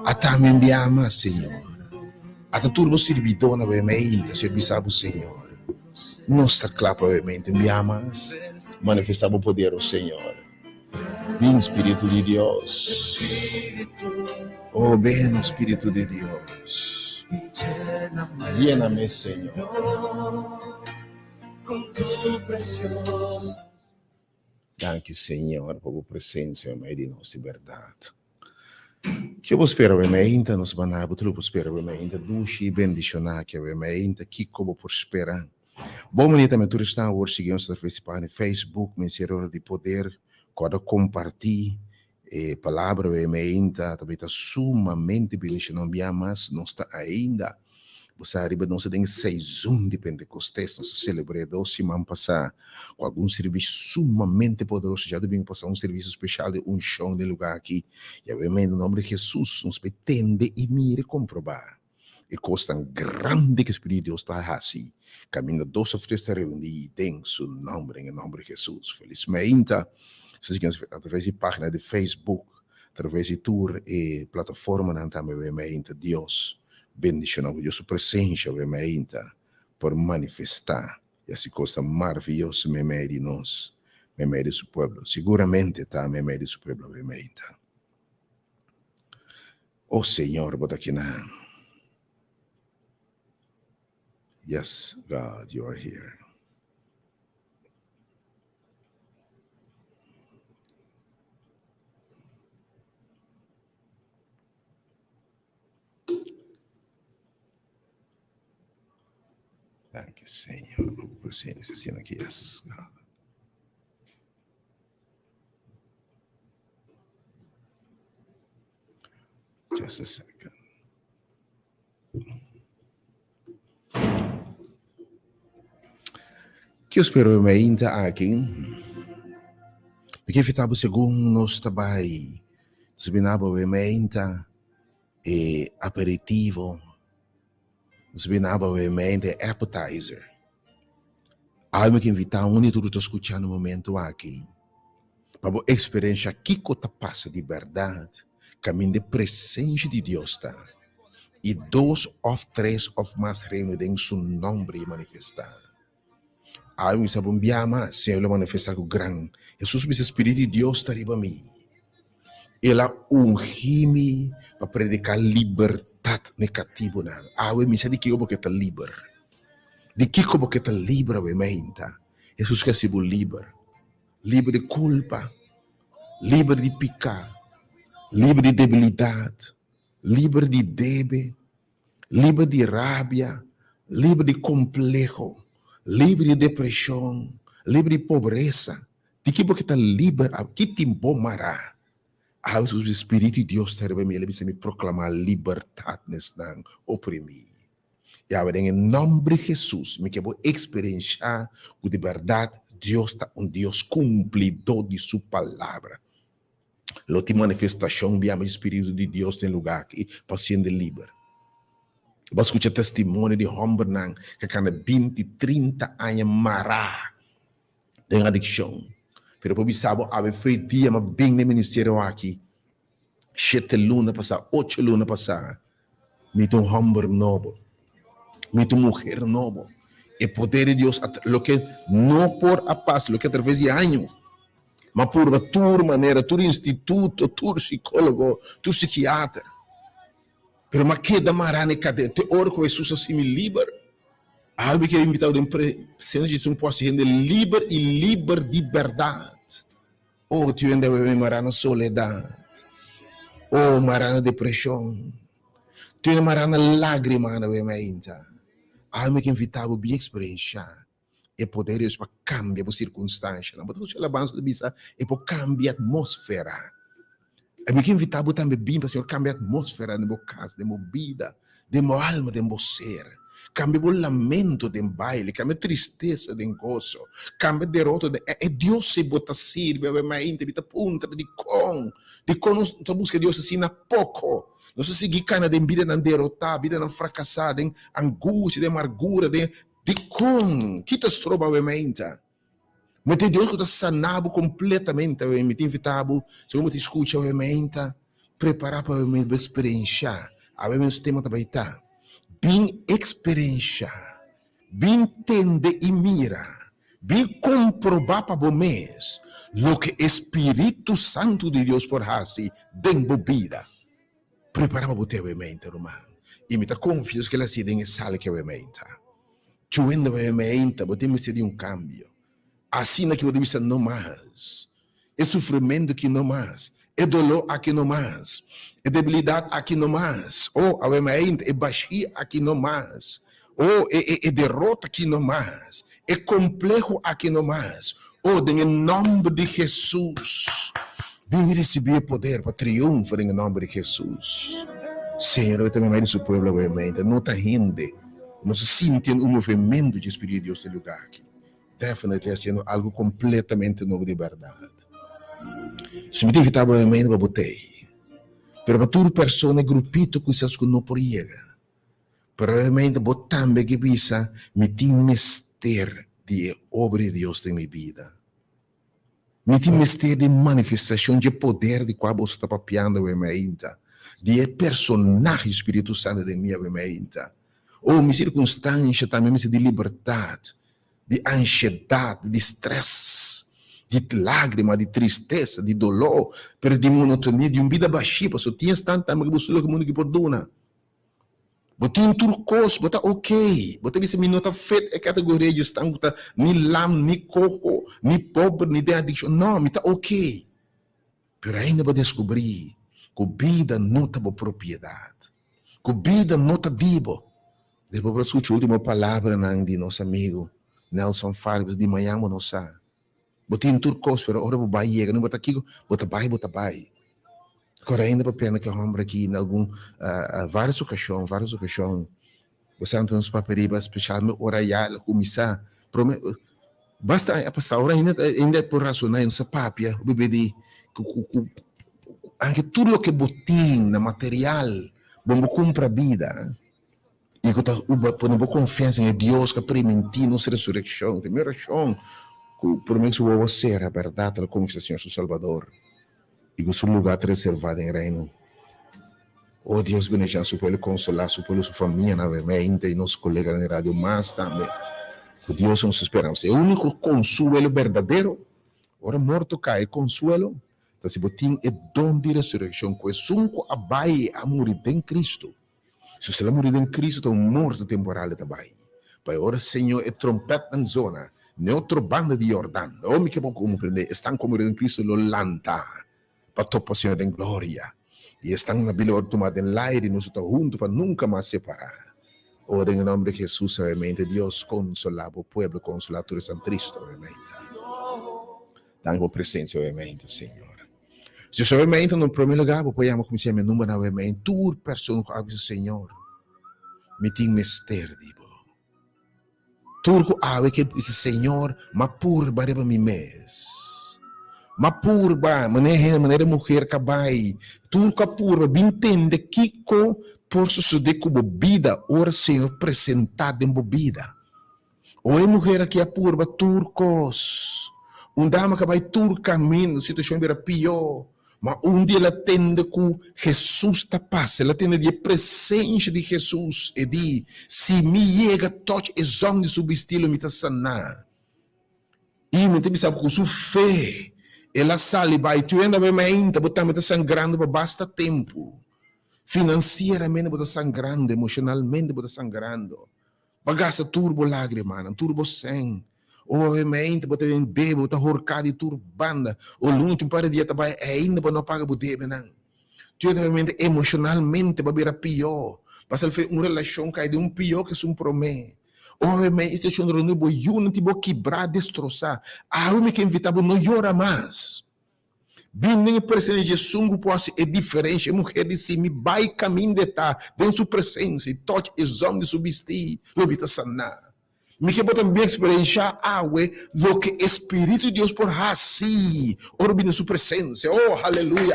Até me enviamos, Senhor. Até turbo servidor, obviamente, serviçamos, Senhor. Nossa clapa, obviamente, enviamos. Manifestamos o poder, o Senhor. Vem, Espírito de Deus. Oh, ven, Espírito de Deus. Llena-me, Senhor. Com tu precioso. Danke, Senhor, por a presença em meio de nossa verdade. Que eu espero, obviamente, nos banabos, eu espero, obviamente, duche e bendicionar, que obviamente, que como prosperar. Bom, menino, também tu está hoje seguindo no Facebook, Mensageiro de Poder, quando compartilhar palavra, obviamente, também está sumamente bendicionado, mas não está ainda. Você arriba não se tem 6 de Pentecostes, nós celebramos semana passada com algum serviço sumamente poderoso. Já devemos passar um serviço especial de show de lugar aqui. E obviamente, no nome de Jesus, nos pretende e mire comprovar. E costa grande que o Espírito de Deus está assim. Caminha 2 ou 3 reunidos em seu nome, em nome de Jesus. Felizmente, se através de página de Facebook, através de tour e plataforma, também, obviamente, Deus bendicionamos a sua presença, obviamente, por manifestar essa coisa maravilhosa em meio de nós, em meio de seu povo. Seguramente está em meio de seu povo, obviamente. Oh Senhor, bota aqui na. Yes, God, you are here. Thank you, Senhor, por ser esse aqui. Yes, God. Just a second. Que eu espero ainda aqui. Porque estava segundo nós trabalho, subinava obviamente aperitivo, subinava obviamente appetizer. Algo que invitar um e tudo está escutando no momento aqui. Para a experiência que está passa de verdade, caminho de presença de Deus está. E 2 ou 3 ou mais reunidos em seu nome manifestar. Algo que sabe enviar, Senhor, ele manifestar com grande. Jesus, o Espírito de Deus está riba mim. Ela ungi-me para predicar liberdade negativa. Algo me sabe que eu vou estar livre. De que eu vou estar livre, obviamente. Jesus quer ser livre. Livre de culpa. Livre de pecar. Livre de debilidade. Livre de débito. Livre de rabia. Livre de complexo. Livre de depressão. Livre de pobreza. De que eu vou estar livre. Que tempo mará. O Espírito de Deus está me proclamar liberdade nesse oprimido. E agora, em nome de Jesus, me quero experienciar com de verdade, Deus está um Deus cumpridor de sua palavra. A tua manifestação, o Espírito de Deus tem lugar aqui, para ser livre. Você escuta testemunho de homem que tem 20, 30 anos mará de adicção. Pero por sabe, ave foi dia, mas bem no ministério aqui. 7 lunas passar, 8 lunas passar. Me um homem novo. Me uma mulher nova. E poder de Deus, lo que não por a paz, lo que através de anos, mas por a tua maneira, tu instituto, tu psicólogo, tu psiquiatra. Pero mas que da marane cadê? Te orco Jesus assim me livre. Algo que é invitado em presença de Jesus pode ser livre e livre de verdade. Oh, tu ainda vai marana soledade. Oh, marana depressão. Tu ainda marana lágrima na veementa. Algo que é invitado a experienciar. E poder Deus para cambiar a circunstância. Mas tu chega avanço de bisa e para cambiar a atmosfera. É que invitado também bem para o Senhor cambiar a atmosfera de minha casa, de minha vida, de minha alma, de meu ser. Cambia o lamento de baile, cambia a tristeza de gozo, cambia a derrota de... Deus se bota sirve, obviamente, bita punta de com não busca Deus assim na pouco. Não se seguir cana de vida não derrotar, vida não fracassar, de angústia, de amargura, de com que te estroba, obviamente. Mas Deus que está sanado completamente, obviamente, invitado, se você escuta, obviamente, preparar para o momento experienciar. A menos tema também tá. Bem experienciar. Bem entender e mira. Bem comprovar para o mês. Lo que Espírito Santo de Deus por assim, dentro vida. Preparar para o teu mente, irmão. E me está confiando que ela se tem sala que é mente. Chuendo a mente, você me seria cambio. Assim que você disse não mais. É sofrimento que não mais. É dolor aqui não mais. É debilidade aqui não mais. Ou a mente é baixia aqui não mais. Ou é derrota aqui não mais. É complexo aqui não mais. Ou em nome de Jesus. Vem receber poder para triunfar em nome de Jesus. Senhor, eu também mais o povo obviamente, não está rindo, não se sente movimento de Espírito de Deus no lugar aqui. Definitivamente sendo algo completamente novo de verdade. Se me invitava obviamente para botei, pero para toda pessoa grupito que vocês não por chega, pero obviamente botambe que bisa me tem mistério de obra de Deus em minha vida. Me tem mistério de manifestação de poder de qual você está papiando obviamente. De personagem Espírito Santo de minha mente. Ou minha circunstância também me de liberdade, de ansiedade, de estresse, de lágrima, de tristeza, de dolor, pero de monotonia, de vida baixinha, só tinha tanta que você que mundo que perdona. Você em turcos, você ok, você disse me nota feita é categoria de estão ni lam, ni coco, ni pobre, ni de addiction, não, me tá ok. Pero ainda vou descobrir que vida não tem propriedade. Que vida não tem dibo. Depois para escutar a última palavra de nosso amigo Nelson Farbes de Miami, não sabe. Botem em turcos, pero ora vou vai não botar aqui, botar vai. Agora ainda para pena que o homem aqui em algum várias ocasiões, você não tem uns papéis especialmente ora já começar, basta passar hora ainda por razonar não se papia, o bebê de anche tudo o que botim na material, vamos comprar vida. E que podemos confiança em Deus que permitir nossa ressurreição. Tem minha razão, que por mim vou ser a verdade da conversação com o Salvador. E que o seu lugar é reservado em reino. Oh Deus, bendiga seu povo, consolar seu povo, sua família, novamente, e nossos colegas na rádio, mas também. Que Deus é nossa esperança. É o único consuelo verdadeiro. Ora morto cai, consuelo. Então, se botim é dom de ressurreição, que é sunco abai a morrer em Cristo. Se você morrer em Cristo, então morto temporal também. Pai, ora, Senhor, é trompeta na zona, neutro banda de Jordão. Homem que vão compreender, estão como em Cristo, lo lanta, para topa Senhor em glória. E estão na Bíblia tomada em aire, nós estamos juntos para nunca mais separar. Ora, em nome de Jesus, obviamente, Deus consola o povo, consola todo Santo Cristo, obviamente. Dá por presença, obviamente, Senhor. Se obviamente, no primeiro lugar, podemos começar a meu número, obviamente, toda pessoa que abre o Senhor, me tem mistério, digo. Tudo que abre que diz, Senhor, ma purba para mim mês. Ma purba, maneira mulher que vai. Tudo que purba, bem entende que por suceder com bebida, ora, Senhor, apresentado em bebida. Ou é mulher que é purba, turcos. Dama que vai todo caminho, a situação era pior. Mas dia ela tende que Jesus está passando, ela tende a presença de Jesus e diz, se me chega toque e zong de subestilo, me está sanar. E me tem sabe com sua fé, ela sale, vai, tu ainda vai ainda, botar me está sangrando por basta tempo. Financeiramente, está sangrando, emocionalmente, está sangrando. Bagaça turbo lágrima, turbo sangue. Obviamente, você tem bebo, você horcado e turbanda. O último para dia também ainda não paga o débito, não. Obviamente, emocionalmente, vai virar pior. Mas ele uma relação que é de pior que promete. Obviamente, esta situação não é boa, não te vou quebrar, destroçar. A homem que invitava não chora mais. Vindo presença de Jesus pode é diferente. A mulher disse, me vai caminho de estar, dentro sua presença, e toque os homens de subsistir, lo vita sanar. Me que botar bem experienciar lo que Espírito de Deus por assim, orbina sua presença, oh, aleluia,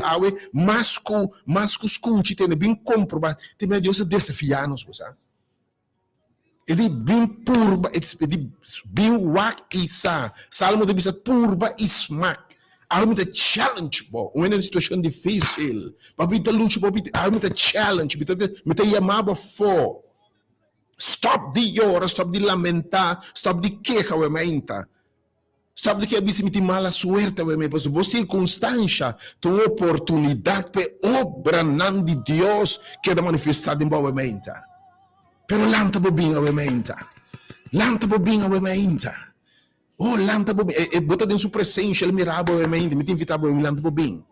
mas que escute, tem bem comprovado, tem Deus desafiar-nos, sabe? Ele bem purba, ele bem wak isa, Salmo de bisa purba ismak, Há muita challenge, bo. Uma situação difícil. Papita luta, papita. Há muita challenge. Mita chamava for. Stop de llorar, stop de lamentar, stop de queja, obviamente. Stop de que a bisa miti mala suerte, obviamente. Porque você circunstância, tem oportunidade para obra não de Deus que é manifestada em obviamente. Pero lanta bobinha, obviamente. Lanta bobinha, obviamente. Oh, lanta bobinha. E bota dentro sua presença, ele mirava, obviamente. Me invitava, lanta bobinha.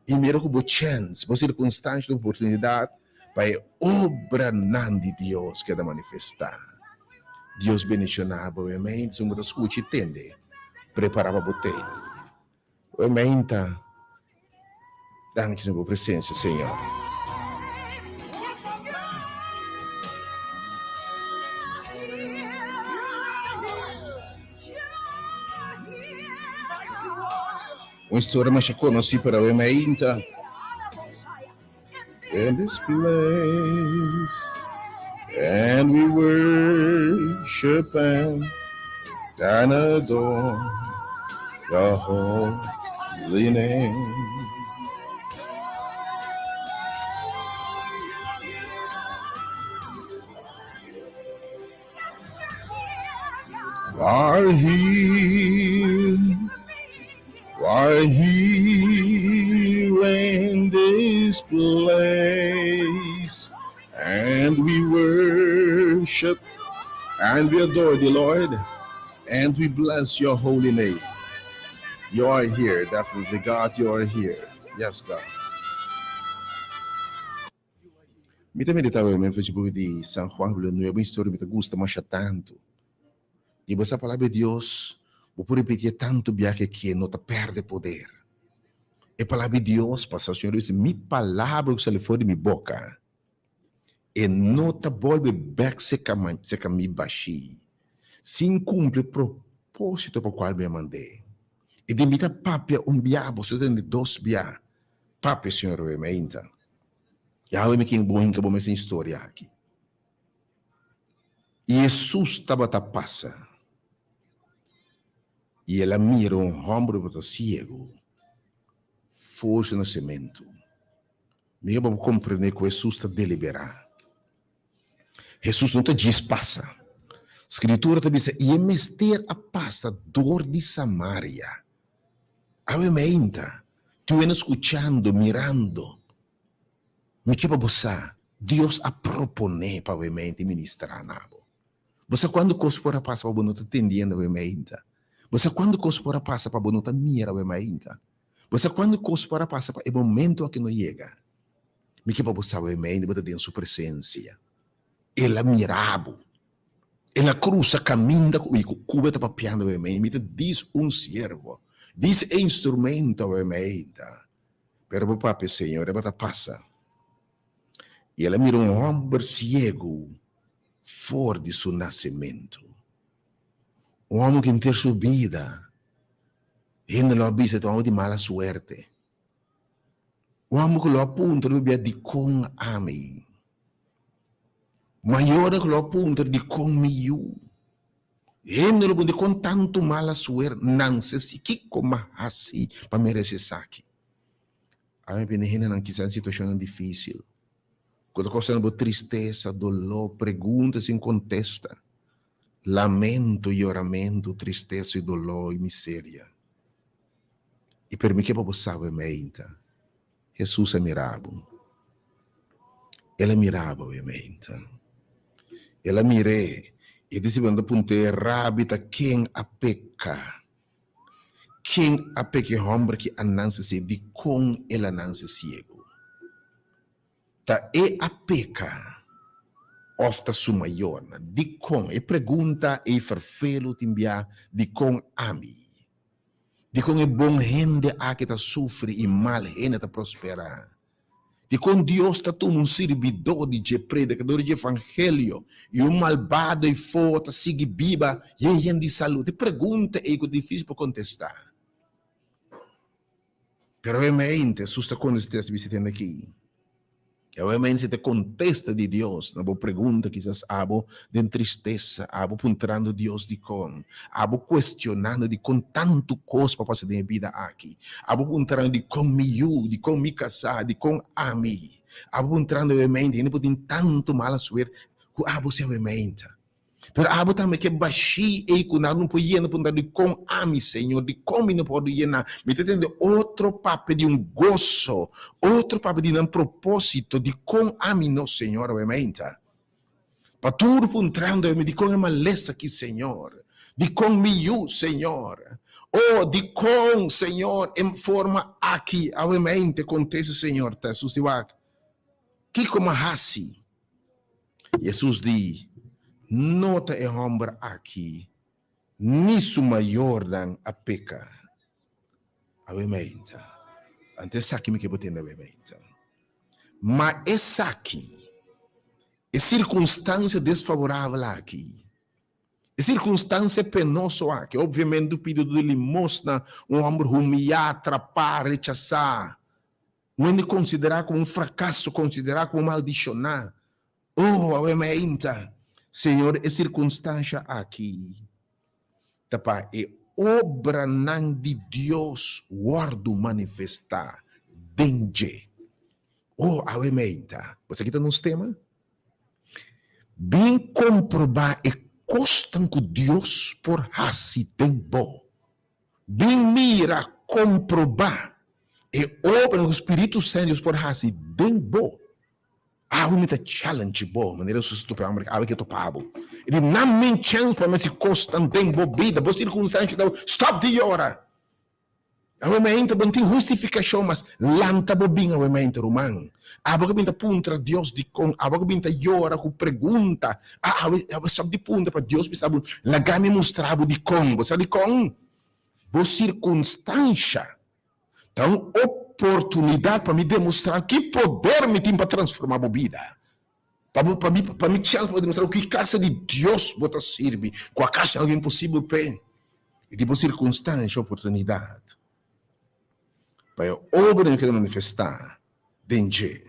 E mira com boa chance, boa circunstância, oportunidade para obra não de Deus que é manifestar. Deus bendicionava, obviamente. Se você escuta e entende, preparava a botella. Obviamente, danke pela presença, Senhor. Uma história mais conhecida para o Emainta. In this place, and we worship and adore your holy name. Are here in this place, and we worship and we adore the Lord, and we bless your holy name. You are here, definitely, God, you are here. Yes, God. Me também estava no Facebook de São Juan Villanueva, uma história que me gusta mais tanto. E essa palavra de Deus, vou repetir tanto bem que não te perde poder. E a palavra de Deus, passa o Senhor, diz, minha palavra que se for de minha boca, e não te volve back se caminho baixi, sem cumprir o propósito para o qual me mandei. E de minha papia biabo, você tem dois biá, papia, Senhor, eu me ainda. E aí me quem bom essa história aqui. E Jesus estava a passar. E ela mira homem que está cego, força no nascimento. Me vamos compreender que Jesus está deliberado. Jesus não te diz passa. A Escritura te diz, e mester a passa dor de Samaria. Obviamente, tu estás escuchando, mirando. Me que para você, Deus a propone para obviamente ministrar nabo. Você quando coisa por passa para não te entendendo, obviamente. Você quando coisa por passa para não te mirar, obviamente. Você quando coisa por passa para o momento que não chega. Me que para você, obviamente, você tem sua presença. Ela mirava. Ela cruza caminha comigo, cubeta para piano, obviamente. Me diz servo. Diz instrumento, obviamente. Pero o papo, Senhor, ela passa. E ela mira homem cego fora de seu nascimento. Homem que tem sua vida ainda lo avisa de de mala suerte. Homem que lo apunta de com ami. Maior que lo apunta de com miu. Ainda lo de com tanto mala suerte. Não se si que como assim para merecer saque. A minha penina não quis situação difícil. Quando coisa de tristeza, dolor, pergunta sem contesta. Lamento e oramento, tristeza e dolor e miséria. E per me que você sabe meinta. Jesus é mirável. Ela mirava, obviamente. Ela mirei. E disse, quando apontei, rabita quem a peca. Quem a peca homem que anança-se de com ela anança cego. Ta e a peca. Ofta su maior, di con, e pergunta e farfelo timbia di con ami. Di con e bom gente a que ta sofre e mal gente ta prospera. Di con Dios ta tu un servidor de predicador de evangelho e um malvado e forte sigue biba e gente de saúde. Pergunta e que difícil para contestar. Pero é mente, susta quando você está visitando aqui. E obviamente se te contesta de Deus, na boa pergunta quizás abo de tristeza, abo puntrando Deus de com, abo questionando de com tanto coisa para fazer de vida aqui, abo puntrando de com de com me casar, de com ami, abo puntrando obviamente, não pode tanto mala suerte, abo se obviamente. Pero abo também que baixi e que não pode ir de com ami, Senhor, de como não pode ir na, me entende outro papel de gozo, outro papel de propósito de com ami no Senhor, obviamente. Para tudo puntrando de com a maleza aqui, Senhor, de com miú, Senhor, ou de com, Senhor, em forma aqui, obviamente, acontece, Senhor, tá, Jesus diz, que como assim? Jesus diz, nota é homem aqui, nisso maior dan a peca. Obviamente. Antes aqui me que botando obviamente. Mas essa aqui, é circunstância desfavorável aqui. É circunstância penosa aqui. Obviamente, o pedido de limosna, um homem humilhar, atrapar, rechazar. Não é considerar como um fracasso, considerar como maldicionar. Oh, obviamente. Senhor, é circunstância aqui. Tapa, é obra não de Deus, guardo manifestar, dengue. Oh, obviamente. Você aqui está nos temas? Bem comprovar e costam que Deus por assim tem bom. Bem mira comprovar e obra do Espírito Santo por assim tem bom. We meet a challenge bom, maneira estúpida, que topavo. Ele não me chance para me se costam tem bobida, por circunstância, stop de hora. Obviamente, não tem justificação, mas lanta bobinha, obviamente, romano. Abo que binta puntra Deus de com, abo que binta llora com pergunta. Sabe de punta para Deus, sabe, lagame mostrava de com, você de com, por circunstância. Então, oportunidade para me demonstrar que poder me tem para transformar a vida. Para me demonstrar que classe de Deus bota serve, com a caixa alguém possível pé. E tipo circunstância, oportunidade. Para a obra que manifestar, dengue.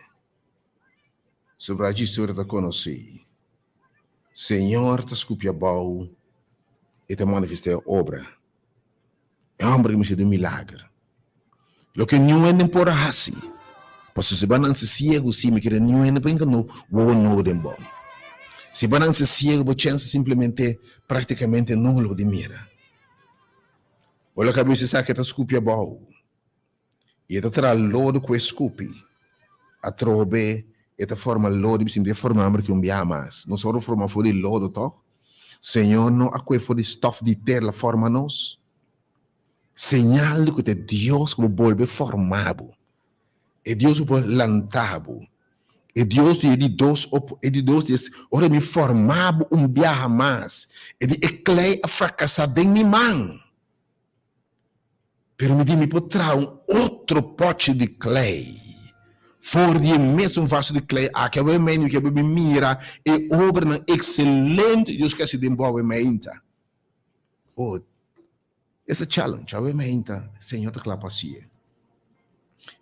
Sobre a história da conheci. Senhor, te escupia bom e te manifestei a obra. É um homem que me fez um milagre. Lo que não é nem por assim. Posso se banan se ciego, se me querer não é nem para não vou de bom. Se banan se ciego, vou chance simplesmente, praticamente nulo de mira. Olha a cabeça sabe que te escupia bom. E te terá lodo com escupi. A trobe, e te forma lodo, e se forma que um dia mais. Não só forma for de lodo, toch? Senhor, não a que for de stof de terra forma nós. Señal de que Deus como volve formado. E Deus como lantado. E Deus de dois dias, ora me formado dia mais. E de eclei a fracassar de minha mão. Pero me di me potrà outro pote de clay. For de mesmo vaso de clay, que é meio que me mira e obra excelente Deus que se desenvolve mente. Oh, essa challenge, obviamente, Senhor te clapacia.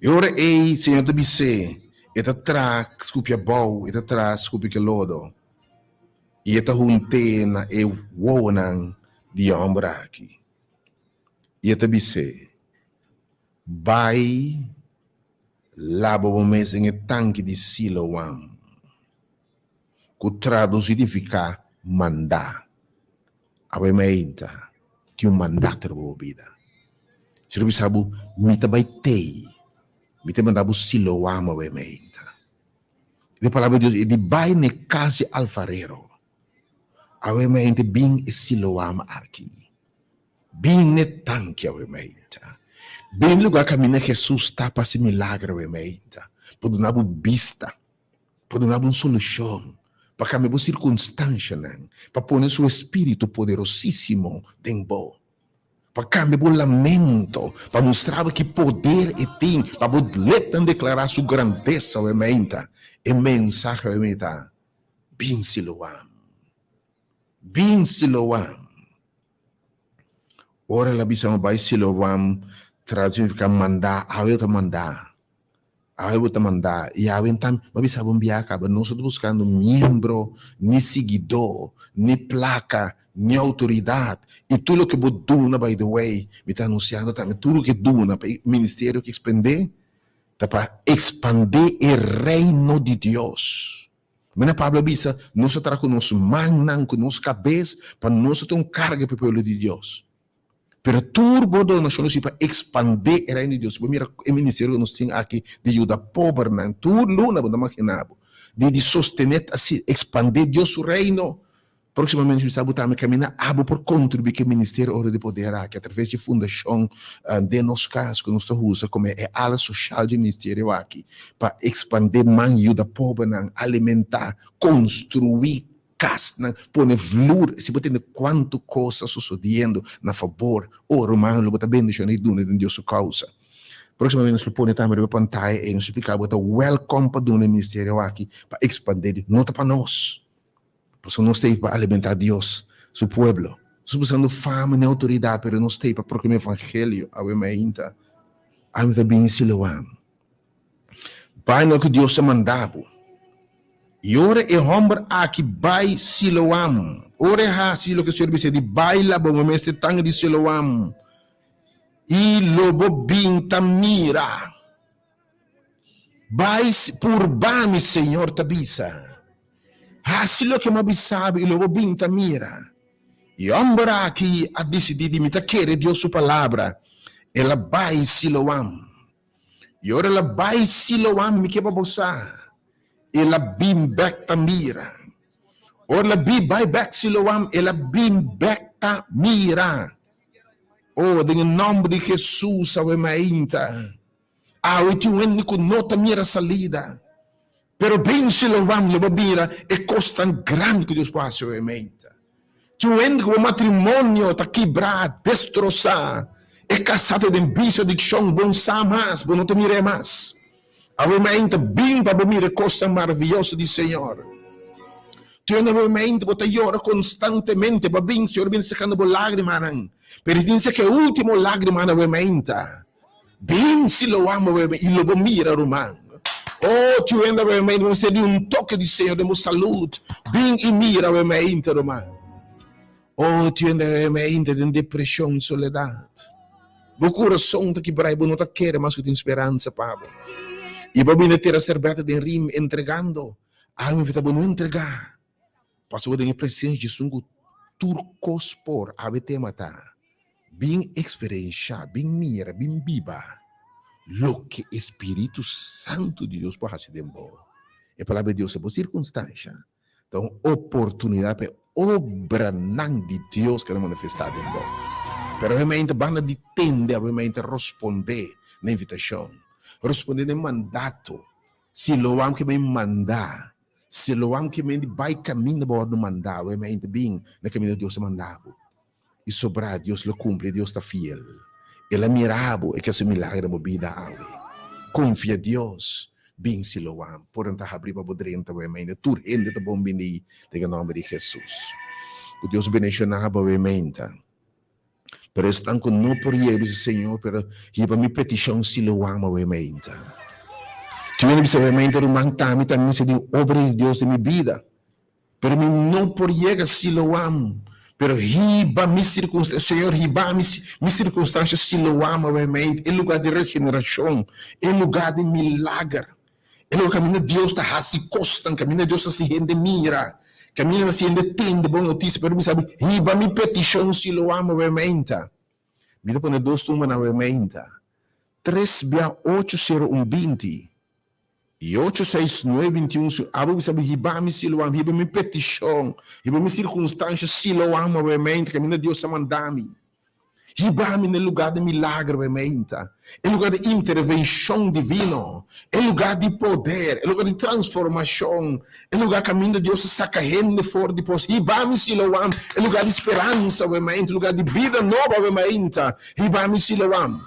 E ora Senhor te disse, e te tra scupia bom, e te tra scupia que lodo. E te juntena e wonan di ombra aqui. E te disse, vai labo mês em tanque de Siloam. Que traduz significa mandar. Obviamente, que um mandato da vida. Se você sabe, me também tem. Me também dá o Siloam, obviamente. A palavra de Deus é de vai na casa alfarero. Obviamente, bem é Siloam aqui. Bem na tanque, obviamente. Bem lugar que a Jesus está para esse milagre, obviamente. Para dar uma vista. Para dar uma solução. Para cambiar a circunstância. Para pôr seu espírito poderosíssimo dentro. Para cambiar o lamento, para mostrar que poder tem, para poder declarar sua grandeza, obviamente, e mensagem, obviamente, bem Siloam. Bem Siloam. Ora, a visão vai Siloam, traduz significa mandar, a outra mandar. Aí eu vou te mandar. E aí então, mas sabe um acaba nós estamos buscando membro, nem seguidor, nem placa, nem autoridade. E tudo o que você duna, by the way, me está anunciando também, tudo que duna para o ministério que expandir, tá para expandir o reino de Deus. Mas Pablo disse, nós estamos com nosso mão, com nossa cabeça, para nós ter um carga para o povo de Deus. Pero turbo do nós para expandir o reino de Deus. Mira, o ministério que nós temos aqui de ajuda pobre, tudo luna, não imaginava. De sostener, assim, expandir Deus o reino. Proximamente, nós estamos caminhando por contribuir que o ministério hora de poder aqui, através de fundação de nosso caso, que nós usamos como é a ala social de ministério aqui, para expandir mais ajuda pobre, alimentar, construir, pone flor, se você tem quanto coisa sucedendo na favor, o romano lo bem deixando e dune de Deus causa. Proximamente nós põe também na pantalla e nos explicar o welcome para o ministério aqui para expandir, não para nós, porque nós temos para alimentar Deus, seu povo. Nós buscando fama e autoridade, mas nós temos para proclamar o evangelho, a ainda, a bem Siloam. Pai, no que Deus te mandava. E ora é homem aqui vai Siloam. Ora é silo que o Senhor disse de baila bom mestre tang de Siloam. E lobo binta mira. Vai por bami Senhor tabisa. Ha silo que mabisabe e lobo binta mira. E homem aqui a decidir de imitar querer Deus sua palavra. Ela vai Siloam. E ora ela vai Siloam me que babosa. Ela bim back tamira. Ora vai back Siloam, ela bim back tamira. Oh, em nome de Jesus, ave mainta. Eu te único nota mira salida. Pero bem Siloam, leva mira, é costa grande que Deus passa, ave mainta. Tu único o matrimônio tá quebrado, destroçado. É casado de bicho, adicção, bom samas, bom não te mire mais. Avamente bem para mira coisa maravilhosa do Senhor. Tu avamente bota llora constantemente para bem Senhor bem sacando por lágrima nan. Pero dice que último lágrima na avamente. Bem se lo amo e lo mira romano. Oh, tu avamente você de toque de Senhor de saúde. Bem e mira avamente romano. Oh, tu avamente de depressão, soledade. O coração tá quebrado, não tá querendo mais que tem esperança, Pablo. E babina ter a cerveja de rim entregando. Me vita não entregar. Passou de presença de sungo turcos por abete mata. Bem experiência, bem mira, bem biba. Lo que Espírito Santo de Deus pode fazer bom. E a palavra de Deus é por circunstância. Então, oportunidade para obra de Deus que é manifestada em bom. Pero realmente banda de tende, realmente responder na invitação. Responder no mandato. Se lo amo que me mandar, se lo amo que me vai caminho para o mandar, eu me bem no caminho de Deus mandado. E sobrar, Deus lo cumpre, Deus está fiel. Ele é mirável, é que esse milagre na vida ave. Confia em Deus, bem se lo amo. Por então, abrir para poder entrar, eu me tur ende tá bom bem em nome de Jesus. O Deus bendicionava, eu me pero estão com não por ele, Senhor, pero hiba mi petição se lo amo, eu me tu não precisa me interromper, me também se diu obra de Deus de minha vida, pero mi não por llegar se lo amo, pero hiba mi circunstância, Senhor, hiba mi circunstância se lo amo, eu me em lugar de regeneração, em lugar de milagre, em lugar caminho de Deus está assim costan, caminho de Deus assim gente mira. Caminho assim detende boa notícia, pero me sabe, hiba mi petição se lo amo veramente. Me põe dois turmas na vermente. 3-8-0-1-20 e 8-6-9-21. Abo me sabe, hiba mi se lo amo, hiba mi petição, hiba mi circunstância se lo amo veramente. Caminho de Deus a mandar-me. Hiba-me no lugar de milagre veramente. Em lugar de intervenção divina, em lugar de poder, em lugar de transformação, em lugar que caminho de Deus saca gente fora de pós. Hiba-me Siloam, em lugar de esperança veramente, em lugar de vida nova veramente. Hiba-me Siloam.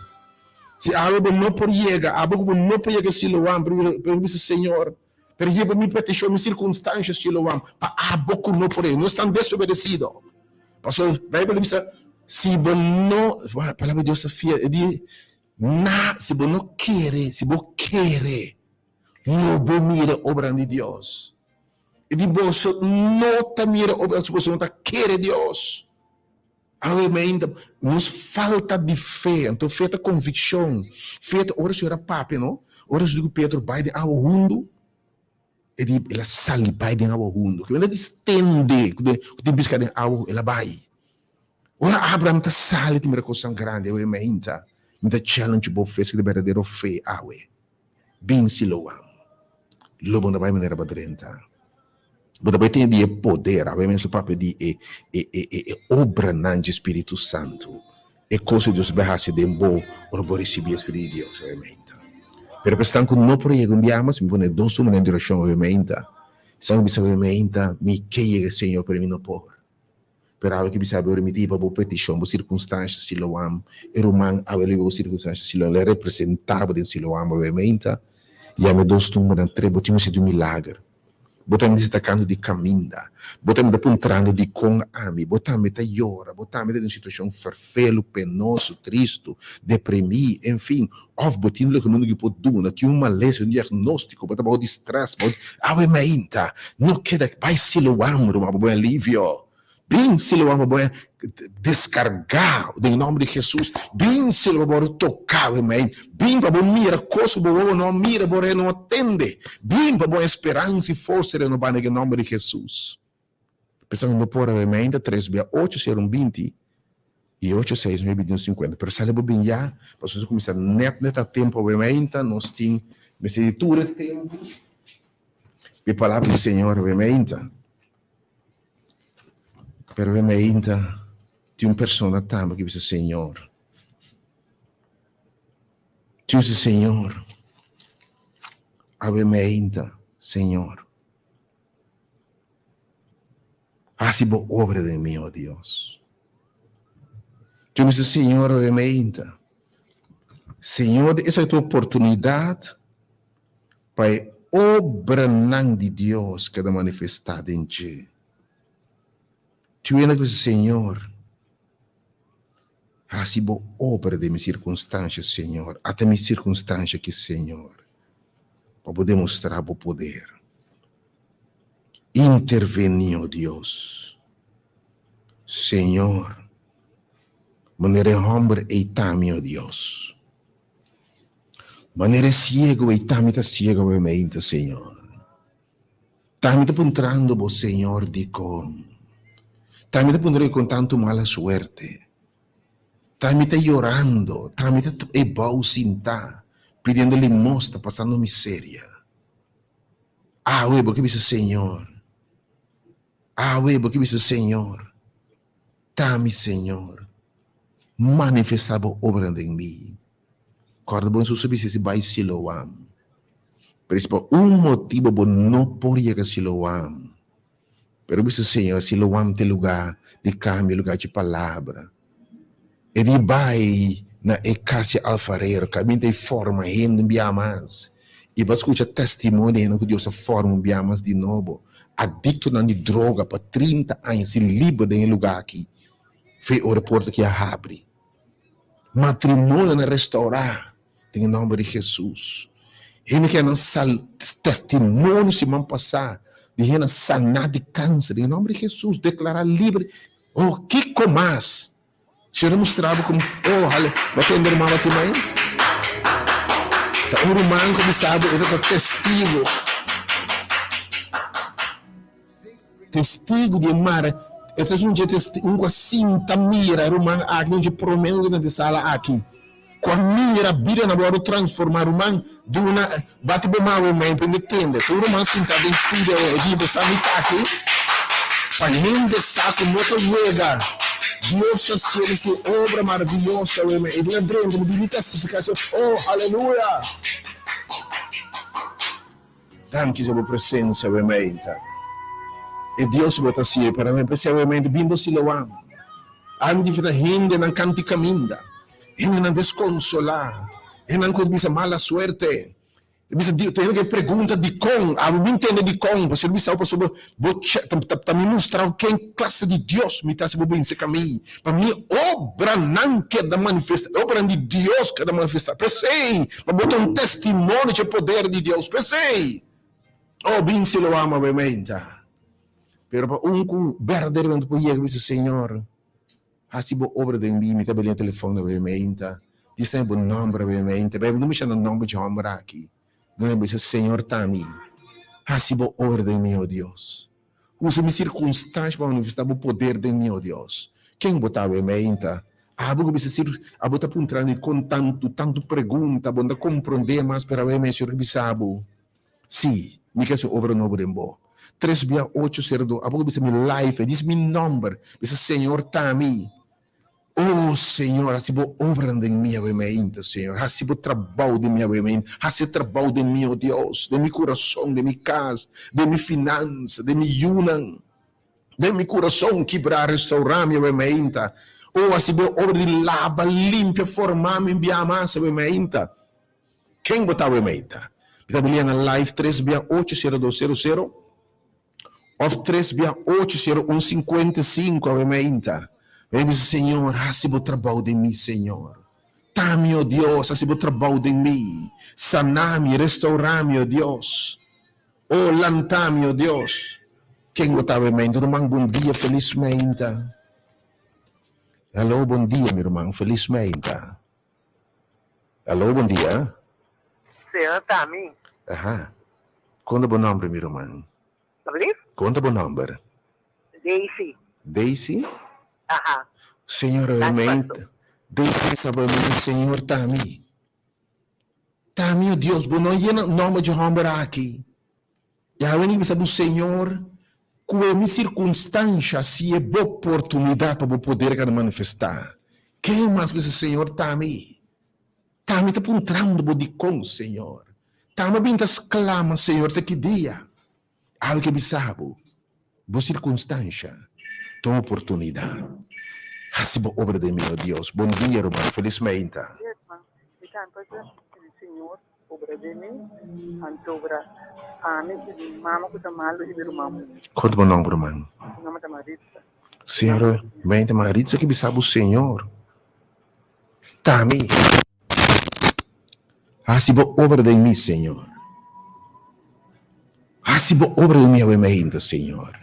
Se algo não por chegar, algo não por chegar Siloam, pero disse Senhor, pero hiba mi petição, mi circunstância Siloam, para algo não por ele, não estão desobedecidos. Pastor, a Bíblia diz se você não, a palavra de Deus é fiel, se você não quer, Lobo mira obra de Deus. E de bolso nota mira obra se você não está querer Deus. Ainda nos falta de fé, então feita convicção, feita, ora se era papi, não? Ora se digo Pedro, vai de ao hundo, e de ela sali vai de ao hundo, que ela distende, que bisca de ao, ela vai. Ora Abraham tá sali de coisa grande, eu imagino, muita challenge bo fez que de verdadeiro fé, awe. Bem Siloam, lobo da vai maneira badrenta. Mas também tem de poder, obviamente o papel de obra não de Espírito Santo. É coisa de Deus berrasse de bom, ou receber o Espírito de Deus, obviamente. Pero questão que não proiego enviamos, me põe dois uma na direção, obviamente. São bisa obviamente, me queira Senhor para mim não por. Pero a que bisa abrir me tipo por petição, por circunstâncias Siloam, e romano a ver por circunstâncias Siloam, ele representava de Siloam, obviamente. E a me dois uma na trebo, tinha sido milagre. Botamos destacando de caminda, botamos apontando de com ami, botamos até llora, botamos em situação farfelo, penoso, triste, deprimido, enfim, of botando que não pode dar, tinha uma lesão, um diagnóstico, botamos de estresse, ave mainta, não queda, vai Siloam, uma boa alívio, bem Siloam, uma boa descargar, em nome de Jesus, bem Siloam, uma tocar, bem para mira, coisa boa, não mira, para não atende, bem para esperança e força, renovar em nome de Jesus. Pensando no por ainda 3B8 ser 20 e 86 50, pero sale bem já, para você começar net a tempo obviamente, nós temos meditura tempo. E palavra do Senhor obviamente. Pero obviamente tem persona também que diz Senhor. Diz Senhor. Obviamente, Senhor. Haz boa obra de mim, ó Deus. Tu me diz, Senhor, obviamente. Senhor, essa é a tua oportunidade para a obra de Deus que é manifestada em ti. Tu ainda diz, Senhor, haz boa obra de minhas circunstâncias, Senhor. Até minhas circunstâncias que, Senhor, para poder mostrar o poder. Intervenir, ó Deus. Senhor, maneira homem e tami, ó Deus. Maneira ciego e tami tá ciego, obviamente, Senhor. Tami tá entrando, bo Senhor, de com. Tami tá entrando com tanto mala suerte. Tami tá chorando. Tami tá ebaucinta, pedindo limosna, passando miséria. Ah, ué, porque diz Senhor. Ah, ué, porque diz Senhor. Tami, Senhor. Manifestava obra em mim. Corda bom, se você vai Siloam. Por motivo bom não por ir a Siloam. Pero diz Senhor, Siloam tem lugar de câmbio, lugar de palavra. Ele vai na Ecácia Alfareiro, caminho de forma ainda mais. E vai escutar testemunho que Deus forma mais de novo. Adicto na droga por 30 anos, se livre em lugar aqui. Foi o aeroporto que abre. Matrimônio na restaurar, em nome de Jesus. Ele quer testemunho se man passar, de gente sanar de câncer, em nome de Jesus, declarar livre. Oh, que mais? Se mostrava como, vai atender uma batimã? Tá um romano como sabe, ele é testigo de Mara. Este é um dia uma cinta mira romano aqui, onde prometo de sala aqui. Com a mira, vira na boa transformar romano de uma bate bom mal, mas entende? O romano cinta de estudo, de você aqui, para gente saco muito juega. Deus ha sido sua obra maravilhosa, e de adentro de testificação. Oh, aleluia! Tanto pela presença, obviamente. E Deus vai estar para mim, especialmente, bimbo Siloam. Andi fita gente não canti caminda, gente não desconsolar, gente não combisa mala suerte. Bisa tem que pergunta de com, a mim entende de com, você bisa apa sobre tá me mostrar quem classe de Deus me tá se bem se caminho. Para mim obra não que da manifesta, obra de Deus que da manifesta. Pensei, para botar um testemunho de poder de Deus. Pensei. Oh, bem se lo ama obviamente. Pero para verdadeiramente por ir com Senhor. Hasibo obra de mim, me tá bem telefone obviamente. Diz tem bom nome obviamente. Bem, não me chama nome de homem aqui. Não é Senhor Tami. Hasibo obra de mim, oh Deus. Usa-me circunstâncias para manifestar o poder de mim, oh Deus. Quem botava obviamente? Abo que ser, abo tá puntrando com tanto pergunta, bunda compreender mais para ver mais sobre bisabo. Sim, me quer ser obra nobre em bo. 36802, abo que me life, diz meu número, diz Senhor Tami. Oh Senhor, hasibo obra de mim, obviamente, Senhor. Hasibo trabalho de mim, obviamente. Hasibo trabalho de mim, oh Deus, de meu coração, de minha casa, de minha finança, de minha yunan, de meu coração quebrar, restaurar, obviamente. Oh, hasibo obra de lava, limpa, formar, me enviar massa, obviamente. Quem botar, obviamente? Está na live 3680200 ou 3680155, obviamente. Ele diz, Senhor, hasibo trabalho de mim, Senhor. Tá-me, oh Deus, hasibo trabalho de mim. Sanar-me, restaurar-me, oh Deus. Oh, lantar-me, oh Deus. Quem gostava, meu irmão, bom dia, felizmente. Alô, bom dia, meu irmão, felizmente. Alô, bom dia. Senhor Tami. Aham. Conta bom nome, meu irmão. Conta bom nome. Daisy. Daisy? Aham. Senhor, obviamente. Daisy, sabe, Senhor, Tami. Tami, oh Deus, bom nome de homem aqui. E a gente sabe, o Senhor, com a minha circunstância, se é boa oportunidade para poder manifestar. Quem mais que esse Senhor Tami? Tami está apontando de com, Senhor. Tami bem exclama, Senhor, te que dia. Algo que sabe, boa circunstância, toma oportunidade. Hasibo obra de mim, oh Deus. Bom dia, irmão. Felizmente. Senhor, obra de mim, antobra. Mama ko tamalo ibirumam. Conta bom nome, irmão. Nome da Maritza. Senhor, mente Maritza que sabe o Senhor. Tami. Hasibo obra de mim, Senhor. Hasibo obra de mim, obviamente, Senhor.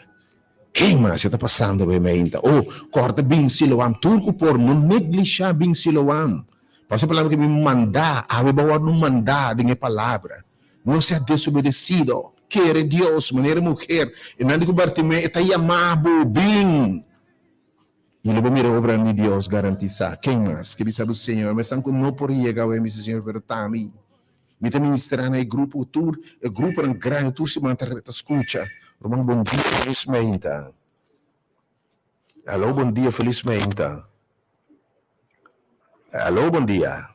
Quem mais está passando, obviamente? Oh, corta bem Siloam. Turco por não neglijar bem Siloam. Passa a palavra que me mandar. A bawa não mandar de minha palavra. Não ser desobedecido. Quer Deus, maneira mulher. E não de que Bartimeu está chamado bem. E ele vai mirar a obra de Deus garantizar. Quem mais? Que sabe o Senhor. Mas estão não por chegar, o Senhor, pero está a mim. Me está ministrando aí grupo, tour, grupo em grande, tour se mantém, escuta. Romão, bom dia, felizmente. Alô, bom dia, felizmente. Alô, bom dia.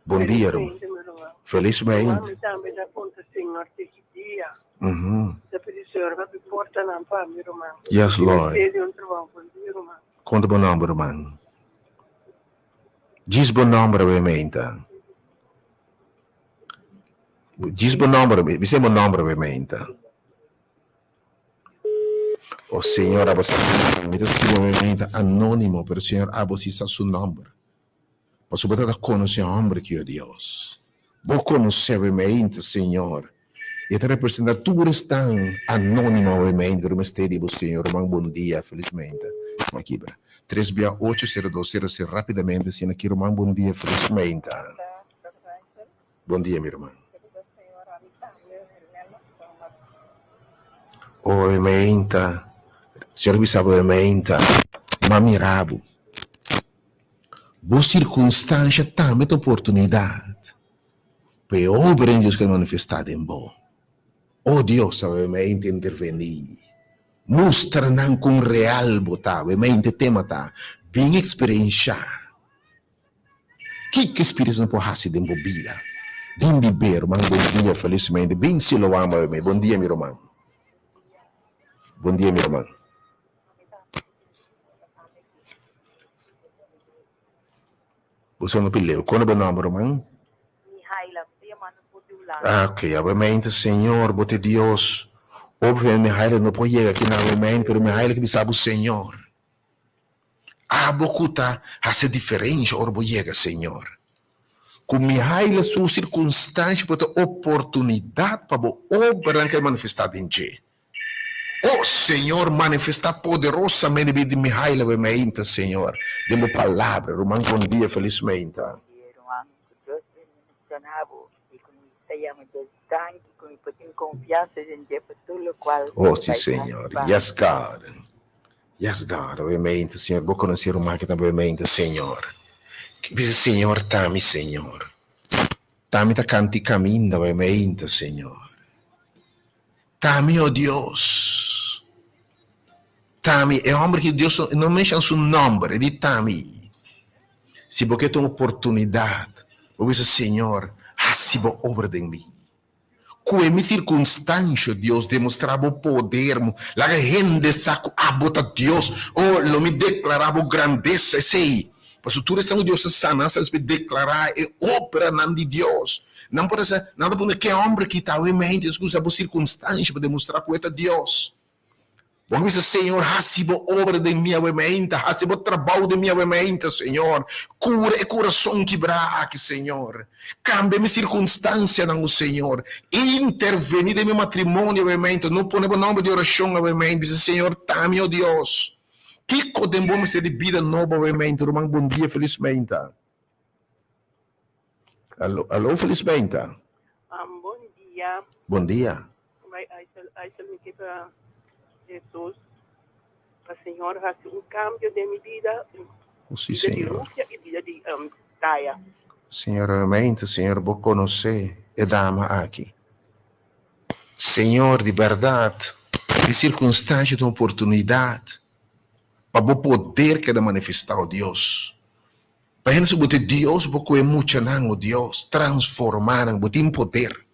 Bom dia, irmão. Felizmente. Yes, Lord. Conta bom nome, irmão. Diz bom nome, obviamente. Diz bom nome, diz bom nome, obviamente. O Senhor, você me obviamente anônimo, pero o Senhor, você sabe seu nome. Mas você está conhecendo o homem que é Deus. Você conhece, obviamente, Senhor. E está representando, tu eres tão anônimo, obviamente, pero me esteja, Senhor, irmão, bom dia, felizmente. Aqui, 3680200 rapidamente, assim, aqui, irmão, bom dia, felizmente. Bom dia, meu irmão. Obviamente, Senhor, me sabe, obviamente, mamirabo. Boa circunstância, também tem oportunidade. Para obra em Deus que é manifestado em bom. Oh Deus, obviamente, intervenir. Mostra-não com real botar, obviamente, tema tá. Bem experienciar. Que espírito não pode ser de embobida? Bem beber, irmão, bom dia, felizmente. Bem Siloam, bom dia, meu irmão. Bom dia, meu irmão. Você não pilhou. Qual é o nome, irmão? Mihaila, dia mano putulan. Ok, obviamente, Senhor, bote Deus. Obviamente, Mihaila não pode chegar aqui na obviamente, mas Mihaila que sabe o Senhor. A bocuta hace diferença, orbo chega, Senhor. Com Mihaila, sua circunstância, bote oportunidade para a obra que é manifestada em ti. Oh, Senhor, manifesta poderosamente de Mihaila, obviamente, Senhor. Demo palavra, Romano, bom dia, felizmente. Oh, sim, Senhor. Yes, God. Yes, God. Obviamente, Senhor. Vou conhecer o máquina, obviamente, Senhor. Que diz, Senhor, tami, Senhor. Tami ta canti caminho, obviamente, Senhor. Tami, oh Deus. Tami, é homem que Deus não mexe seu nome, é de Tami. Se você tem uma oportunidade, você diz, Senhor, assim obra de mim. Com a minha circunstância, Deus demonstrava o poder, a gente saco a bota Deus, ou não me declarava grandeza, sei. Mas tu estás Deus sana, se me declarar e obra de Deus. Não pode ser, nada por que homem que está em mente, escusa a circunstância para demonstrar que é Deus. Bom, diz, Senhor, hasibo obra de minha mente, hasibo trabalho de minha mente, Senhor. Cura e coração quebrado, Senhor. Cambia minha circunstância, não, Senhor. Intervenir em meu matrimônio, obviamente. Não põe o nome de oração, obviamente. Diz, Senhor, tame, oh Deus. Que codembom ser de vida nova, obviamente. Romão, bom dia, felizmente. Alô, felizmente. Bom dia. Bom dia. Aí se me quebra Jesus, a Senhora faz cambio de minha vida, Sim, vida de Senhor. Rússia e vida de Taia. Senhor, obviamente, Senhor, vou conhecer e dama aqui. Senhor, de verdade, de circunstância, de oportunidade, para o poder que é manifestar o Deus. Para gente botar Deus, porque é muito não, Deus, transformar, botar em poder.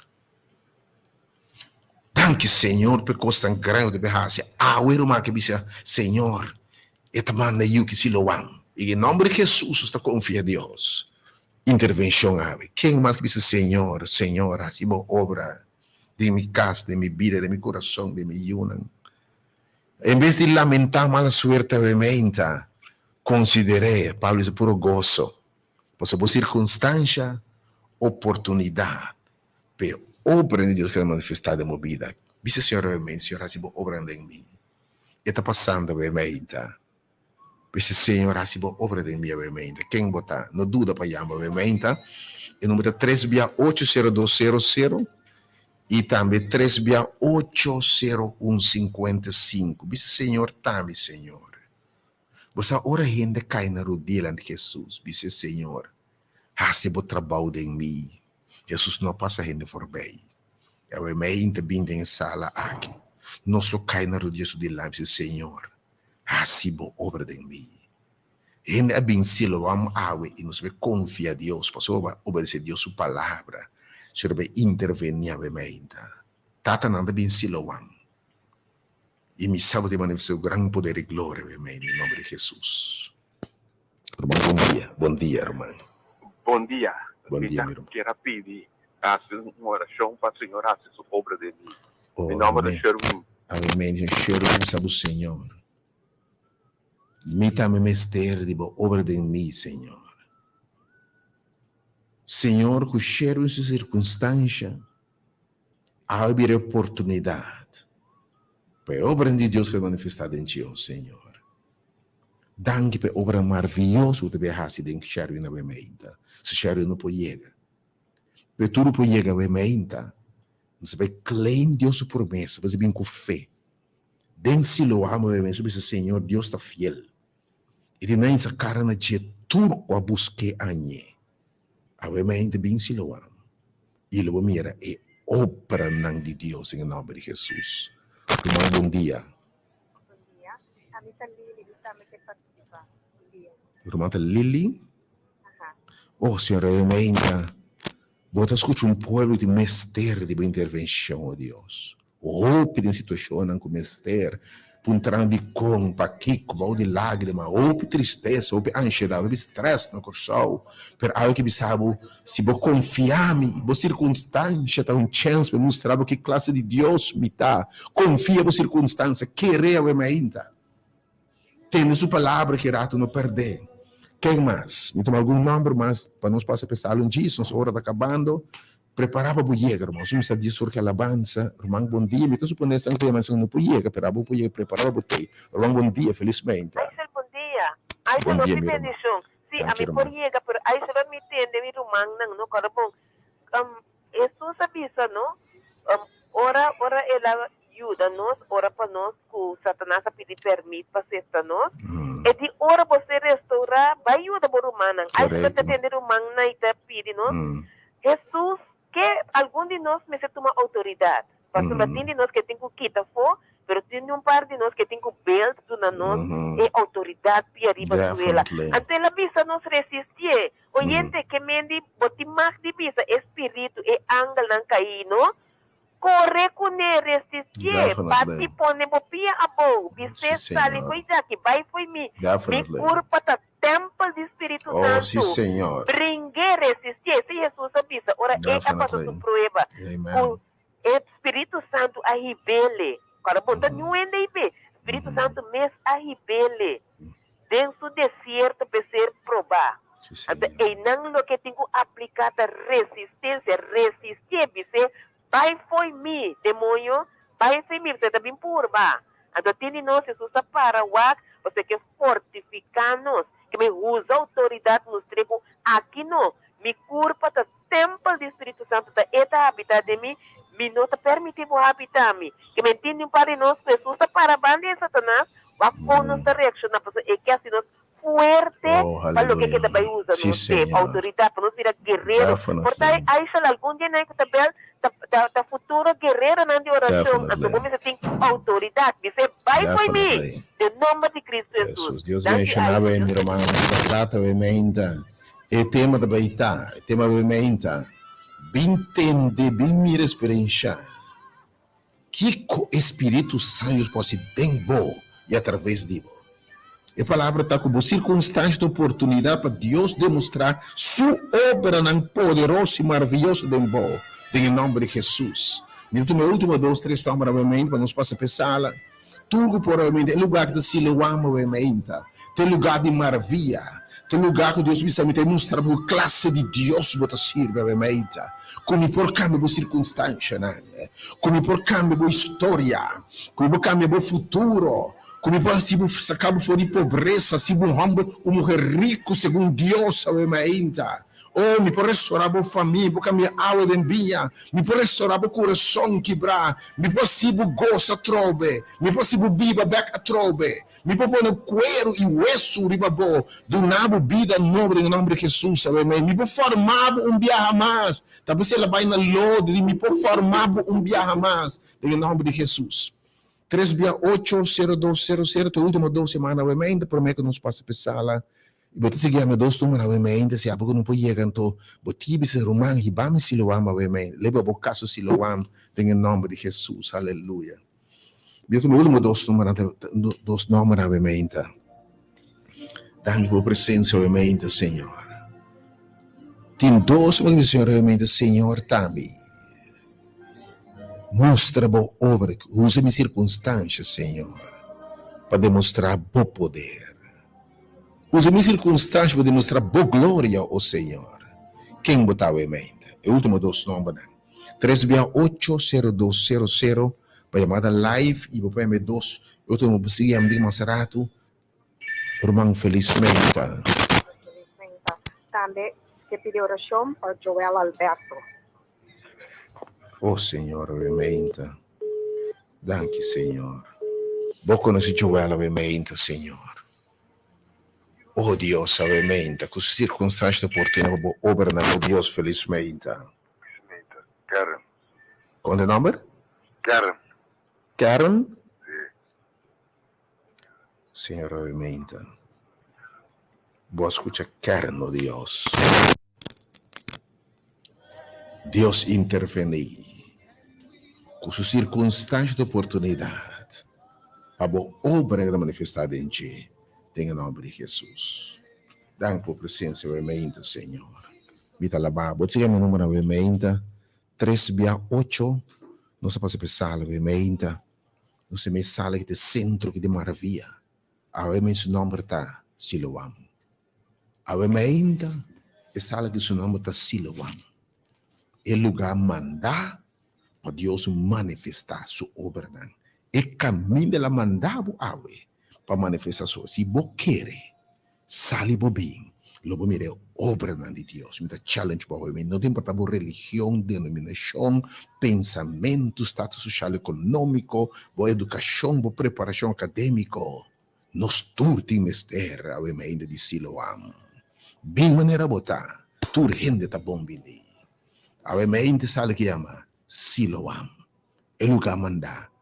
Danke, Senhor, por coisa tão grande de berraça. Eu era uma que disse, Senhor, esta manda eu que se loam. E em nome de Jesus, está confia em Deus. Intervenção, ave. Quem mais que disse, Senhor, Senhor, assim, obra de minha casa, de minha vida, de meu coração, de minha yuna. Em vez de lamentar mala suerte, obviamente, considerei, Pablo diz, puro gozo. Por circunstância, oportunidade. Pero obra de Deus que é manifestada em minha vida. Dice, Senhor, obviamente, Senhor, assim, obra em mim. E está passando, obviamente. Dice, Senhor, assim, obra em mim, obviamente. Quem botar, não dúvida para chamar, obviamente. E número 3680200 e também 3680155. Dice, Senhor, tame, Senhor. Você ora gente cai na rodilha de Jesus. Dice, Senhor, assim, o trabalho em mim. Jesus não passa a gente por bem. Eu me bem em sala aqui. Nosso cai na rodilha de lá, dice, Senhor, assim, obra em mim. Gente é bem silo, vamos água e nos confia a Deus, para obedecer a Deus sua palavra. Se vai intervenir, obviamente. Tata nada bem silo, vamos. E me sabe de manifestar o grande poder e glória, obviamente, em nome de Jesus. Irmão, bom dia, irmão. Bom dia. Bom dia, meu irmão. Quero pedir a uma oração para o Senhor fazer sua obra de mim. Oh, em nome amém. do Senhor. Amém. Cheiro sabe o Senhor. Me também mestre de obra de mim, Senhor. Senhor, que cheiro em sua circunstância, há haver oportunidade para a obra de Deus que é manifestada em ti, oh Senhor. Danke para a obra maravilhosa que você faz em cheiro na mente. Se cheiro não pode chegar. Para tudo pode chegar na mente. Você vai claim Deus sua promessa, você vem com fé. Dense lo amo, você diz, Senhor, Deus está fiel. E não essa cara na dia tudo a buscar anhe. Obviamente, bem se lo amo. E lo mira é obra de Deus em nome de Jesus. Bom dia. Bom dia. A mim está Lili, também quer participar. Bom dia. Irmã Lili? Ajá. Oh, Senhor, obviamente, vou escutar povo de mestre de boa intervenção, oh Deus. Ou em situação com mestre, puntrando de compa, kiko, bau de lágrima, ou tristeza, ou ansiedade, ou stress no coração, per algo que bisabo, se vou confiar me, vou circunstância, tá chance para mostrar que classe de Deus me tá, confia na circunstância, querer o ainda. Tem sua palavra que rato não perder. Quem mais? Me toma algum nome mais para nós passar a pensar em disso, nossa hora está acabando. Preparava para chegar, irmãos. Não está dizendo que alabança. Irmão, bom dia. Me estou supondo que não pode chegar, preparava para ter. Irmão, bom dia, felizmente. Aisha, bom dia. Aisha, Bom não dia, se minha tem irmã. isso. Sim, a Tranquilo, mim por irmã. chega, pero Aisha vai me entender, meu irmão, não, cara, bom. Jesus avisa, não? Ora ela ajuda nós, ora para nós, que Satanás pedir permite para ser nós. E de ora você restaurar, vai ajudar por humana. Aisha vai entender o humano na ita pedir, não? Jesus, que algum de nós me toma autoridade. Pastor, tem de nós que tem que quitar fora, pero tem um par de nós que tem que belt na nós e autoridade para arriba suela. Ante la visa nos resistir. Oyente que mendi botimag de visa espírito e angal ng kaino. Corre com ele resistir. Pati pone bopia abo. Bise sali foi daqui, vai foi mi. Mi curpa ta templo do Espírito Santo. Sim, Senhor. Brinque resistir. Se Jesus avisa, ora é capaz de prova. O Espírito Santo a rebele. Cara, bom, tá não é nem bem. Espírito Santo mesmo a rebele. Dentro do deserto para ser provar. E não lo que tenho aplicado resistência, resistir, bise. Vai foi mi, demônio, vai foi mi, você também purba. Então, tem nós, Jesus, para o você que fortificar-nos, que me usa autoridade nos tribos, aqui não, me curva do templo do Espírito Santo, da eta habitar de mim, me não te permite habitar me, que me entende para nós, Jesus, para bandeira Satanás, vai pôr nos reaccionar, e que assim nós, fuerte para lo que queda vai usar nos autoridade para nós virar guerreiro portanto aí se algum dia né que também da futuro guerreiro na de oração então como você tem autoridade você vai por mim em nome de Cristo Jesus Deus mencionava em meu irmão trata obviamente e tema da baita tema obviamente entende bem minha experiência que o Espírito Santo pode ser bem bom e através de você. A palavra está como circunstância de oportunidade para Deus demonstrar sua obra poderosa e maravilhosa de bom, em nome de Jesus. Meu último 2, 3 formas, obviamente, para nós passar a pensar, tudo provavelmente é lugar de Siloam, obviamente, tem lugar de maravilha, tem lugar que Deus precisa demonstrar a classe de Deus que serve, obviamente, como por cambio de circunstância, como por cambio de história, como por cambio de futuro. Como se sacava fora de pobreza, se um homem, uma mulher rico, segundo Deus, obviamente. Oh, me pode restaurar a família, porque a minha alma de envia, me pode restaurar o coração quebrar, me possível goza trobe, me possível viva back a trobe, me pode pôr no cuero e hueso ribabo, do nabo vida nobre em nome de Jesus, obviamente. Me pode formar viaje mais, talvez ela vai na lode, me pode formar viaje mais, em nome de Jesus. 368-0200, a última 2 semanas, obviamente, prometo que nos passa a pensar lá. E você seguir a 2 números, obviamente, se há pouco não pode chegar, então, você vai ser romano, e vamos Siloam, obviamente. Leva o caso Siloam, em nome de Jesus, aleluia. E o último 2 números, obviamente. Dá-me por presença, obviamente, Senhor. Tem 2 Senhor, obviamente, Senhor, também. Mostra boa obra, usa minhas circunstâncias, Senhor, para demonstrar bom poder. Usa minhas circunstâncias para demonstrar boa glória ao Senhor. Quem botava em mente? O último 2 números. 368-0200 para chamada live e para me 2. Eu estou me seguindo de Masarato. Irmão, felizmente. Também que pediu oração para Joel Alberto. Oh, Senhor, obviamente. Danke, Senhor. Vou conhecer Joel, obviamente, Senhor. Oh, Deus, obviamente. Com circunstâncias oportunas, vou obrar, oh Deus, felizmente. Karen. Qual é o nome? Karen. Karen? Sim. Senhor, obviamente. Vou escutar Karen, oh Deus. Deus intervém com suas circunstâncias de oportunidade. para a obra da manifestada em ti. Em nome de Jesus. Dank por presença, obviamente, Senhor. Vita la ba, bot siga meu número, obviamente, 368, não se pode pensar, obviamente, não se me sale que de centro, que de maravilha. Obviamente, seu nome está Siloam. Obviamente, e sale que seu nome está Siloam. É lugar mandar para Deus manifestar sua obra. É caminho de la mandar para manifestar sua. Se você quer, sale bem. Lobo mire obra de Deus, me challenge para mim. Não tem importa a religião, denominação, pensamento, status social econômico, boa educação, boa preparação acadêmica. Nós turti mester, ainda de Siloam. Bem maneira botar, tur rende tá bom bini. Ainda sabe que chama Siloam. É lugar mandar.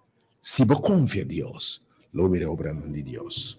Se você confia em Deus, lobo mire obra de Deus.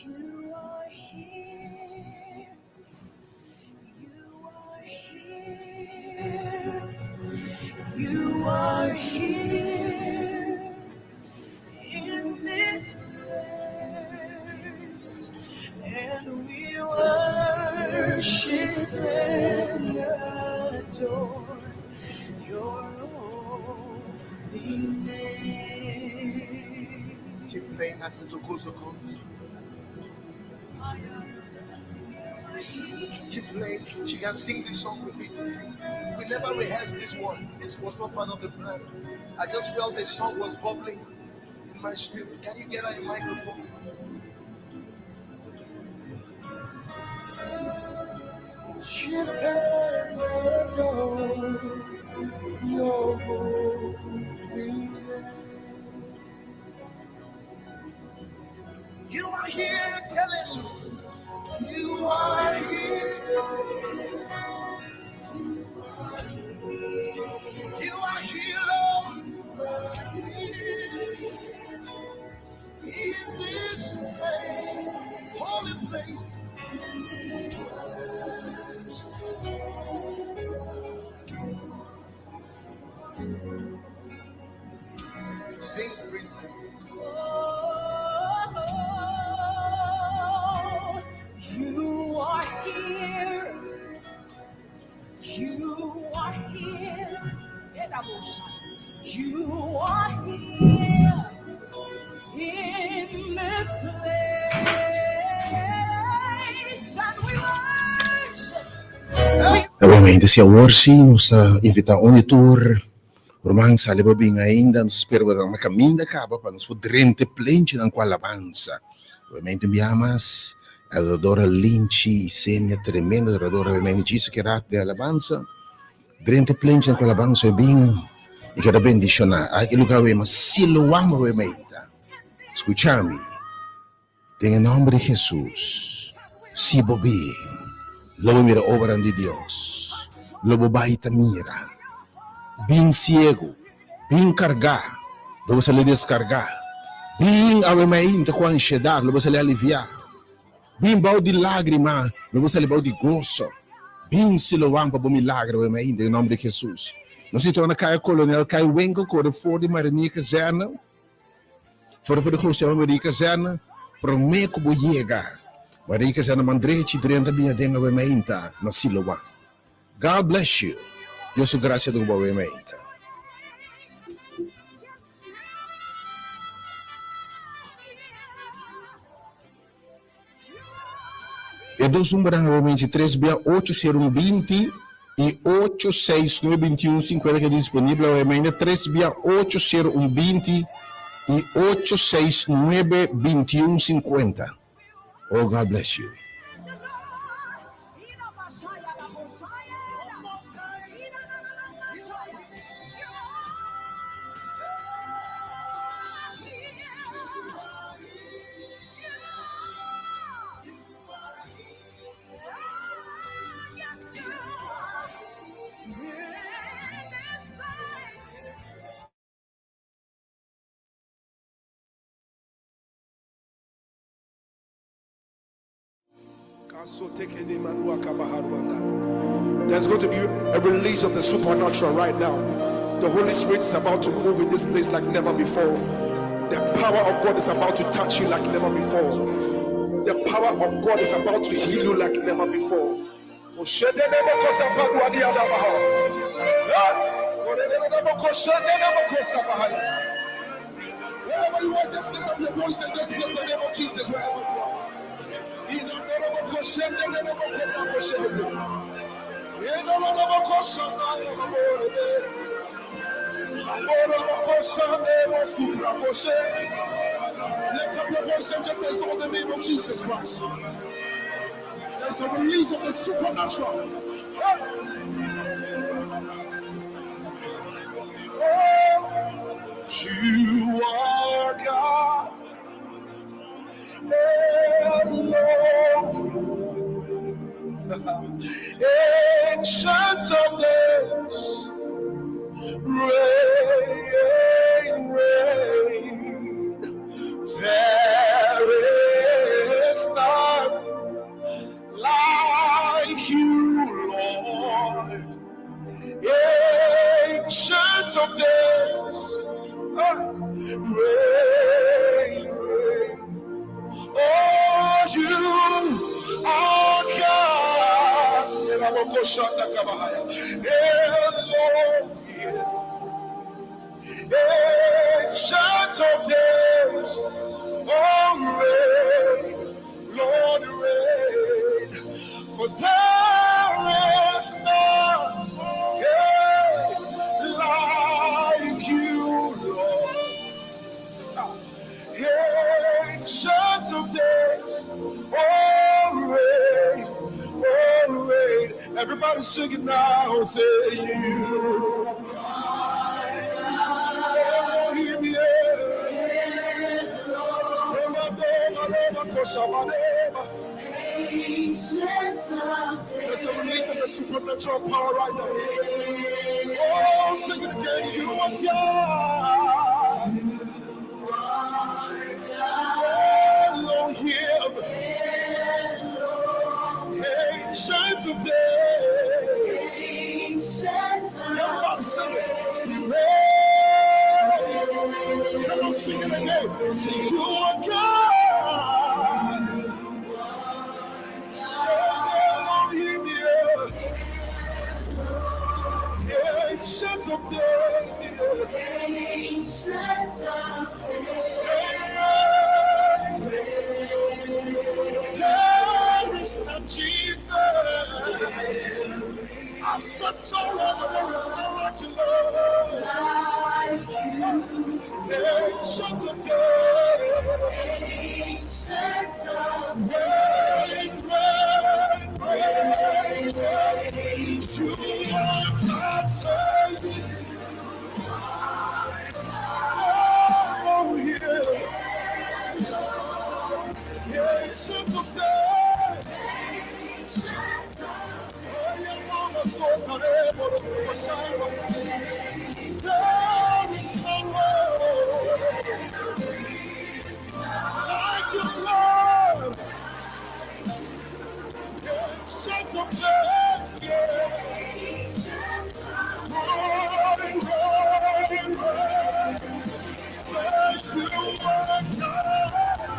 You are here. You are here. You are here in this place, and we worship and adore your holy name. Keep playing as Ntokozo comes. Keep playing. She can sing this song with me. We never rehearsed this one. This was not part of the plan. I just felt the song was bubbling in my spirit. Can you get her a microphone? She'll adore your holy name. You are here telling me. You are here. You are here, Lord. In this place, holy place. Sing praises. You are here. You are here. You are here in this place, and we worship. Obviamente, se hoje nós invitamos tour, Roman sale bem ainda, nós esperamos na caminho acaba para nós podermos plente na qual avança. Obviamente, enviamos a adoradora Lynch e Sênia tremenda, adoradora obviamente disso que era de alabança. Drente plente na qual avança é bem, e que era bendicionar. Aquele lugar é mas Siloam obviamente. Escute-me, em nome de Jesus, se bem, logo mira obra de Deus, logo baita mira. Bem cego, bem cargar, logo se lhe descargar. Bem obviamente com ansiedade, logo se lhe aliviar. Bem bau de lágrima, logo se lhe bau de gozo. Bem Siloam para o milagre, obviamente, em nome de Jesus. Nós estamos na Caia Colonial, Caia Wengo, Coro Ford, Marinha Caserna. Fora de José Maria Caserna, prometo que vou chegar. Maria Caserna Mandrete, Drenta Binhadenga, obviamente, na Siloam. God bless you. Deus te graça do obviamente. E dos números, obviamente, 3680120 e 8692150 que é disponível, obviamente, 3680120 e 8692150. Oh, God bless you. There's going to be a release of the supernatural right now. The Holy Spirit is about to move in this place like never before. The power of God is about to touch you like never before. The power of God is about to heal you like never before. Wherever you are, just lift up your voice and just bless the name of Jesus wherever you are. Lift up your voice and just exalt the name of Jesus Christ. There's a release of the supernatural. You are God alone, ancient of days, reign, reign. There is none like you, Lord, ancient of days. Reign, reign. Oh, you are God. Ancient of days. Oh, reign, Lord, reign. For there is none like you, Lord. Ancient of days, oh reign. Everybody sing it now, say you. Elohim, there's a release of the supernatural power right now. Oh, sing it again, you are God. Elohim, ancient of days. Everybody sing it. Sing it. Come on, sing it again. Say you are God. Say Elohim, ancient of days. Say there is no Jesus. I've searched all over, there is none like you, Lord. Ancient of days. Reign, reign, reign. You are God, save me. Oh, yeah. Ancient of days. There is no Lord like you, Lord. Ancient of days.